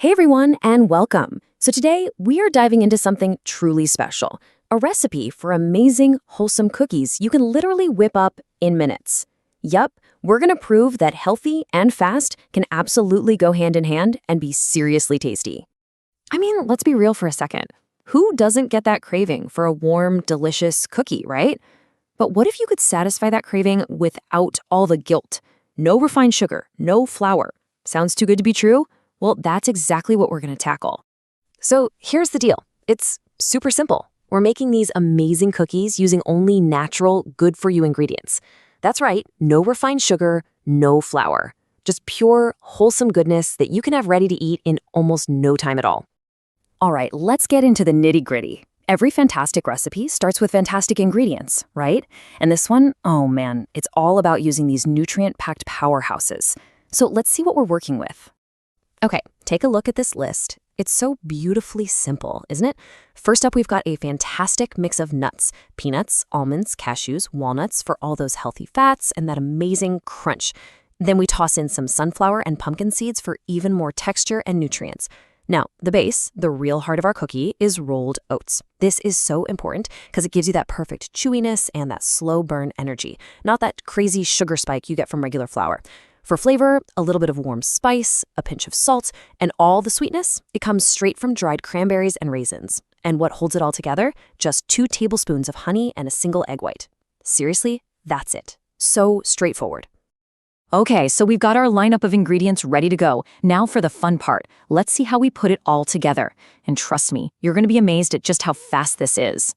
Hey everyone, and welcome. So today we are diving into something truly special, a recipe for amazing, wholesome cookies you can literally whip up in minutes. Yup, we're gonna prove that healthy and fast can absolutely go hand in hand and be seriously tasty. I mean, let's be real for a second. Who doesn't get that craving for a warm, delicious cookie, right? But what if you could satisfy that craving without all the guilt? No refined sugar, no flour. Sounds too good to be true? Well, that's exactly what we're going to tackle. So here's the deal. It's super simple. We're making these amazing cookies using only natural, good-for-you ingredients. That's right, no refined sugar, no flour. Just pure, wholesome goodness that you can have ready to eat in almost no time at all. All right, let's get into the nitty-gritty. Every fantastic recipe starts with fantastic ingredients, right? And this one, oh man, it's all about using these nutrient-packed powerhouses. So let's see what we're working with. Okay, take a look at this list. It's so beautifully simple, isn't it? First up, we've got a fantastic mix of nuts, peanuts, almonds, cashews, walnuts for all those healthy fats and that amazing crunch. Then we toss in some sunflower and pumpkin seeds for even more texture and nutrients. Now, the base, the real heart of our cookie, is rolled oats. This is so important because it gives you that perfect chewiness and that slow burn energy, not that crazy sugar spike you get from regular flour. For flavor, a little bit of warm spice, a pinch of salt, and all the sweetness, it comes straight from dried cranberries and raisins. And what holds it all together? Just 2 tablespoons of honey and a single egg white. Seriously, that's it. So straightforward. Okay, so we've got our lineup of ingredients ready to go. Now for the fun part. Let's see how we put it all together. And trust me, you're going to be amazed at just how fast this is.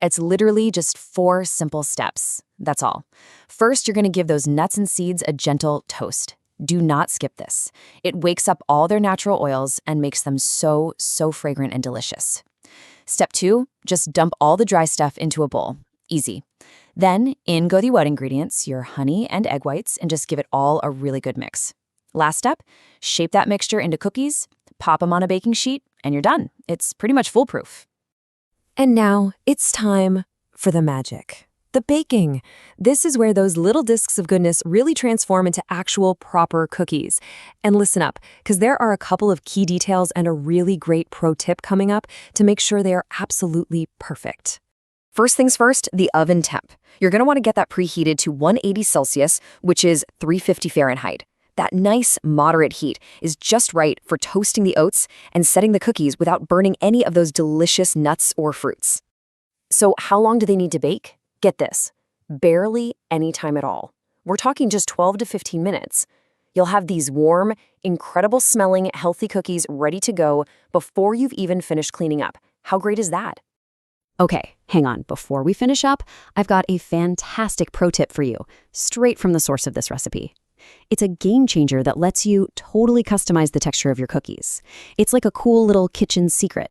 It's literally just 4 simple steps. That's all. First, you're going to give those nuts and seeds a gentle toast. Do not skip this. It wakes up all their natural oils and makes them so fragrant and delicious. Step 2, just dump all the dry stuff into a bowl. Easy. Then, in go the wet ingredients, your honey and egg whites, and just give it all a really good mix. Last step, shape that mixture into cookies, pop them on a baking sheet, and you're done. It's pretty much foolproof. And now, it's time for the magic. The baking. This is where those little discs of goodness really transform into actual proper cookies. And listen up, because there are a couple of key details and a really great pro tip coming up to make sure they are absolutely perfect. First things first, the oven temp. You're going to want to get that preheated to 180 Celsius, which is 350 Fahrenheit. That nice, moderate heat is just right for toasting the oats and setting the cookies without burning any of those delicious nuts or fruits. So how long do they need to bake? Get this, barely any time at all. We're talking just 12 to 15 minutes. You'll have these warm, incredible smelling, healthy cookies ready to go before you've even finished cleaning up. How great is that? Okay, hang on. Before we finish up, I've got a fantastic pro tip for you, straight from the source of this recipe. It's a game changer that lets you totally customize the texture of your cookies. It's like a cool little kitchen secret.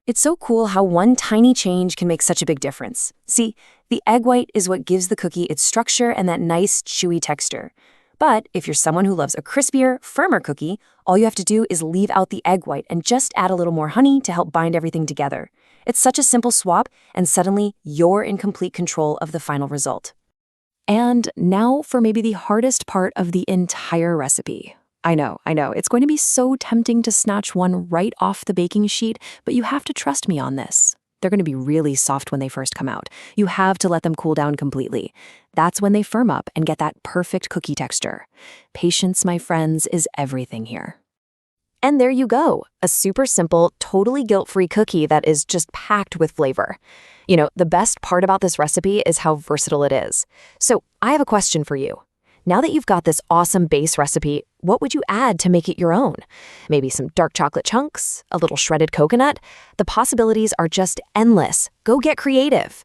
It's so cool how one tiny change can make such a big difference. See, the egg white is what gives the cookie its structure and that nice, chewy texture. But if you're someone who loves a crispier, firmer cookie, all you have to do is leave out the egg white and just add a little more honey to help bind everything together. It's such a simple swap, and suddenly you're in complete control of the final result. And now for maybe the hardest part of the entire recipe. I know, it's going to be so tempting to snatch one right off the baking sheet, but you have to trust me on this. They're going to be really soft when they first come out. You have to let them cool down completely. That's when they firm up and get that perfect cookie texture. Patience, my friends, is everything here. And there you go, a super simple, totally guilt-free cookie that is just packed with flavor. You know, the best part about this recipe is how versatile it is. So I have a question for you. Now that you've got this awesome base recipe, what would you add to make it your own? Maybe some dark chocolate chunks, a little shredded coconut? The possibilities are just endless. Go get creative.